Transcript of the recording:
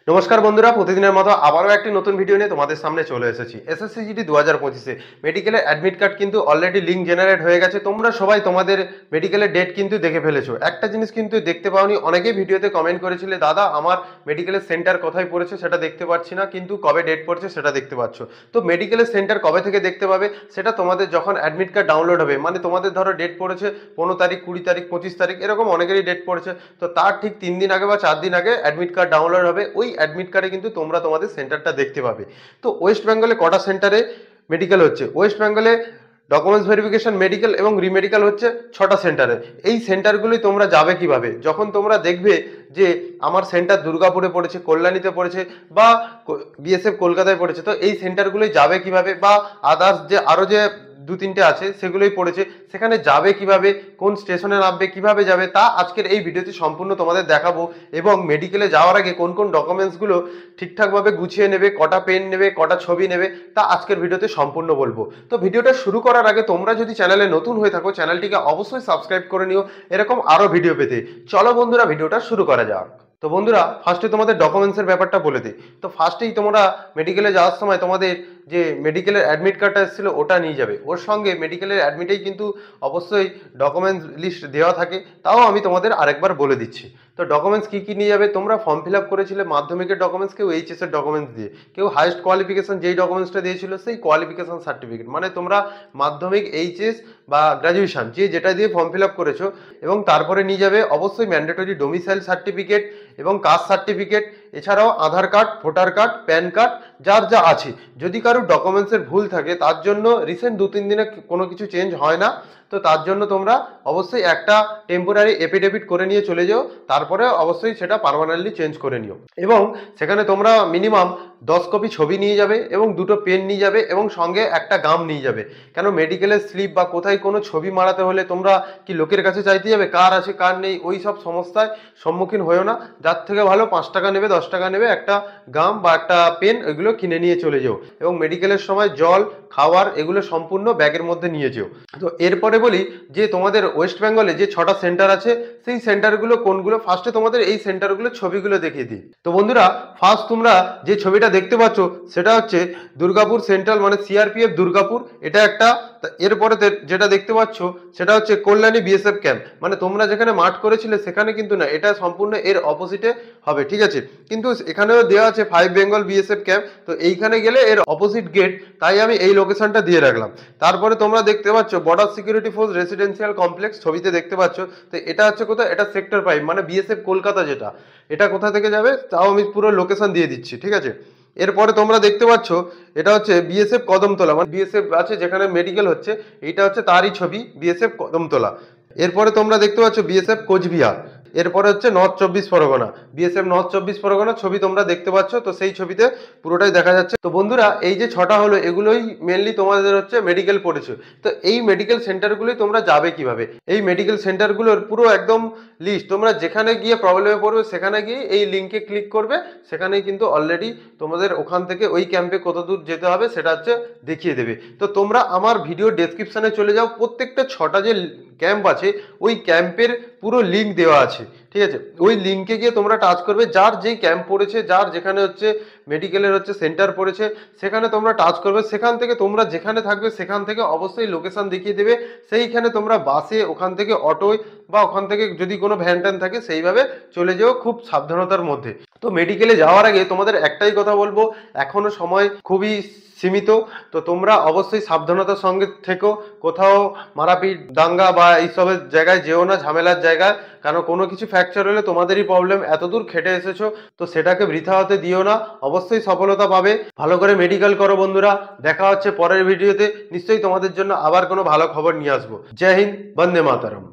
নমস্কার বন্ধুরা, প্রতিদিনের মতো আবারও একটি নতুন ভিডিও নিয়ে তোমাদের সামনে চলে এসেছি। এসএসসিজিডি 2025-এ মেডিকেলের অ্যাডমিট কার্ড কিন্তু অলরেডি লিঙ্ক জেনারেট হয়ে গেছে। তোমরা সবাই তোমাদের মেডিকেলের ডেট কিন্তু দেখে ফেলেছো। একটা জিনিস কিন্তু দেখতে পাওনি, অনেকেই ভিডিওতে কমেন্ট করেছিলে, দাদা আমার মেডিকেলের সেন্টার কোথায় পড়েছে সেটা দেখতে পাচ্ছি না, কিন্তু কবে ডেট পড়েছে সেটা দেখতে পাচ্ছ। তো মেডিকেলের সেন্টার কবে থেকে দেখতে পাবে সেটা তোমাদের যখন অ্যাডমিট কার্ড ডাউনলোড হবে, মানে তোমাদের ধরো ডেট পড়েছে 15 তারিখ, 20 তারিখ, 25 তারিখ, এরকম অনেকেরই ডেট পড়েছে। তো তার ঠিক 3 দিন আগে বা 4 দিন আগে অ্যাডমিট কার্ড ডাউনলোড হবে। ওই অ্যাডমিট কার্ডে কিন্তু তোমরা তোমাদের সেন্টারটা দেখতে পাবে। তো ওয়েস্ট বেঙ্গলে কটা সেন্টারে মেডিকেল হচ্ছে? ওয়েস্ট বেঙ্গলে ডকুমেন্টস ভেরিফিকেশন, মেডিকেল এবং রিমেডিকেল হচ্ছে 6টা সেন্টারে। এই সেন্টারগুলোই তোমরা যাবে কিভাবে? যখন তোমরা দেখবে যে আমার সেন্টার দুর্গাপুরে পড়েছে, কল্যাণীতে পড়েছে বা বিএসএফ কলকাতায় পড়েছে, তো এই সেন্টারগুলোই যাবে কিভাবে, বা আদার্স যে আরো যে 2-3টে আছে সেগুলোই পড়েছে, সেখানে যাবে কিভাবে, কোন স্টেশনে নামবে, কিভাবে যাবে, তা আজকের এই ভিডিওতে সম্পূর্ণ তোমাদের দেখাবো। এবং মেডিকেলে যাওয়ার আগে কোন কোন ডকুমেন্টসগুলো ঠিকঠাকভাবে গুছিয়ে নেবে, কটা পেন নেবে, কটা ছবি নেবে, তা আজকের ভিডিওতে সম্পূর্ণ বলবো। তো ভিডিওটা শুরু করার আগে তোমরা যদি চ্যানেলে নতুন হয়ে থাকো, চ্যানেলটিকে অবশ্যই সাবস্ক্রাইব করে নিও এরকম আরো ভিডিও পেতে। চলো বন্ধুরা, ভিডিওটা শুরু করা যাক। তো বন্ধুরা, ফার্স্টে তোমাদের ডকুমেন্টসের ব্যাপারটা বলে দিই। তো ফার্স্টেই তোমরা মেডিকেলে যাওয়ার সময় তোমাদের যে মেডিকেলের অ্যাডমিট কার্ডটা এসেছিলো ওটা নিয়ে যাবে। ওর সঙ্গে মেডিকেলের অ্যাডমিটেই কিন্তু অবশ্যই ডকুমেন্টস লিস্ট দেওয়া থাকে, তাও আমি তোমাদের আরেকবার বলে দিচ্ছি। তো ডকুমেন্টস কী কী নিয়ে যাবে? তোমরা ফর্ম ফিল আপ করেছিলে মাধ্যমিকের ডকুমেন্টস, কেউ এইচএসের ডকুমেন্টস দিয়ে, কেউ হাইয়েস্ট কোয়ালিফিকেশন যেই ডকুমেন্টসটা দিয়েছিল সেই কোয়ালিফিকেশন সার্টিফিকেট, মানে তোমরা মাধ্যমিক, এইচএস বা গ্র্যাজুয়েশন যে যেটা দিয়ে ফর্ম ফিল আপ করেছো। এবং তারপরে নিয়ে যাবে অবশ্যই ম্যান্ডেটরি ডোমিসাইল সার্টিফিকেট এবং কাস্ট সার্টিফিকেট, এছাড়াও Aadhaar card, voter card, PAN card, যার যা আছে। যদি কারো ডকুমেন্টসের ভুল থাকে, তার জন্য রিসেন্ট 2-3 দিনে কোনো কিছু চেঞ্জ হয় না, তো তার জন্য তোমরা অবশ্যই একটা টেম্পোরারি এফিডেভিট করে নিয়ে চলে যাও, তারপরে অবশ্যই সেটা পার্মানেন্টলি চেঞ্জ করে নিও। এবং সেখানে তোমরা মিনিমাম 10 কপি ছবি নিয়ে যাবে এবং 2টো পেন নিয়ে যাবে এবং সঙ্গে একটা গাম নিয়ে যাবে। কেন মেডিকেলের স্লিপ বা কোথায় কোনো ছবি মারাতে হলে তোমরা কি লোকের কাছে চাইতে যাবে কার আছে কার নেই? ওই সব সমস্যায় সম্মুখীন হয়েও না। যার থেকে ভালো 5 টাকা নেবে, 10 টাকা নেবে, একটা গাম বা একটা পেন, এগুলো কিনে নিয়ে চলে যাও। এবং মেডিকেলের সময় জল, খাওয়ার এগুলো সম্পূর্ণ ব্যাগের মধ্যে নিয়ে যেও। তো এরপরে বলি যে তোমাদের ওয়েস্ট বেঙ্গলে যে 6টা সেন্টার আছে সেই সেন্টারগুলো কোনগুলো। ফার্স্টে তোমাদের এই সেন্টারগুলোর ছবিগুলো দেখিয়ে দিই। তো বন্ধুরা, ফার্স্ট তোমরা যে ছবিটা দেখতে পাচ্ছ সেটা হচ্ছে দুর্গাপুর সেন্ট্রাল, মানে সিআরপিএফ দুর্গাপুর, এটা একটা। এরপরে যেটা দেখতে পাচ্ছ সেটা হচ্ছে কল্যাণী বিএসএফ ক্যাম্প, মানে তোমরা যেখানে মাঠ করেছিলে সেখানে কিন্তু না, এটা সম্পূর্ণ এর অপোজিটে হবে, ঠিক আছে? কিন্তু এখানেও দেওয়া আছে 5 বেঙ্গল বিএসএফ ক্যাম্প, তো এইখানে গেলে এর অপোজিট গেট, তাই আমি এই লোকেশনটা দিয়ে রাখলাম। তারপরে তোমরা দেখতে পাচ্ছ border security force residential complex, ছবিতে দেখতে পাচ্ছ। তো এটা হচ্ছে কোথায়? এটা সেক্টর 5, মানে বিএসএফ কলকাতা যেটা। এটা কোথা থেকে যাবে তাও আমি পুরো লোকেশন দিয়ে দিচ্ছি, ঠিক আছে? এরপরে তোমরা দেখতে পাচ্ছ এটা হচ্ছে বিএসএফ কদমতলা, মানে বিএসএফ আছে যেখানে মেডিকেল হচ্ছে, এইটা হচ্ছে তারই ছবি, বিএসএফ কদমতলা। এরপরে তোমরা দেখতে পাচ্ছ বিএসএফ কোচবিহার। এরপরে হচ্ছে north 24 Pargana, BSF north 24 Pargana ছবি তোমরা দেখতে পাচ্ছ। তো সেই ছবিতে পুরোটাই দেখা যাচ্ছে। তো বন্ধুরা, এই যে 6টা হলো, এগুলোই মেনলি তোমাদের হচ্ছে মেডিকেল পড়েছে। তো এই মেডিকেল সেন্টারগুলোই তোমরা যাবে কিভাবে? এই মেডিকেল সেন্টারগুলোর পুরো একদম লিস্ট, তোমরা যেখানে গিয়ে প্রবলেমে পড়বে সেখানে গিয়ে এই লিঙ্কে ক্লিক করবে, সেখানেই কিন্তু অলরেডি তোমাদের ওখান থেকে ওই ক্যাম্পে কত দূর যেতে হবে সেটা হচ্ছে দেখিয়ে দেবে। তো তোমরা আমার ভিডিও ডেসক্রিপশনে চলে যাও, প্রত্যেকটা 6টা যে ক্যাম্প আছে ওই ক্যাম্পের পুরো লিঙ্ক দেওয়া আছে, ঠিক আছে? ওই লিঙ্কে গিয়ে তোমরা টাচ করবে, যার যেই ক্যাম্প পড়েছে, যার যেখানে হচ্ছে মেডিকেলের হচ্ছে সেন্টার পড়েছে, সেখানে তোমরা টাচ করবে। সেখান থেকে তোমরা যেখানে থাকবে সেখান থেকে অবশ্যই লোকেশন দেখিয়ে দেবে। সেইখানে তোমরা বাসে, ওখান থেকে অটোয়, বা ওখান থেকে যদি কোনো ভ্যান ট্যান থাকে সেইভাবে চলে যেও, খুব সাবধানতার মধ্যে। তো মেডিকেলে যাওয়ার আগে তোমাদের একটাই কথা বলবো, এখনো সময় খুবই সীমিত, তো তোমরা অবশ্যই সাবধানতার সঙ্গে থেকো। কোথাও মারাপিট, দাঙ্গা বা এইসবের জায়গায় যেও না, ঝামেলার জায়গায়। কারণ কোনো কিছু ফ্র্যাকচার হলে তোমাদেরই প্রবলেম, এতদূর খেটে এসেছো, তো সেটাকে বৃথা হতে দিও না, অবশ্যই সফলতা পাবে। ভালো করে মেডিকেল করো বন্ধুরা। দেখা হচ্ছে পরের ভিডিওতে, নিশ্চয়ই তোমাদের জন্য আবার কোনো ভালো খবর নিয়ে আসবো। জয় হিন্দ, বন্দে মাতরম।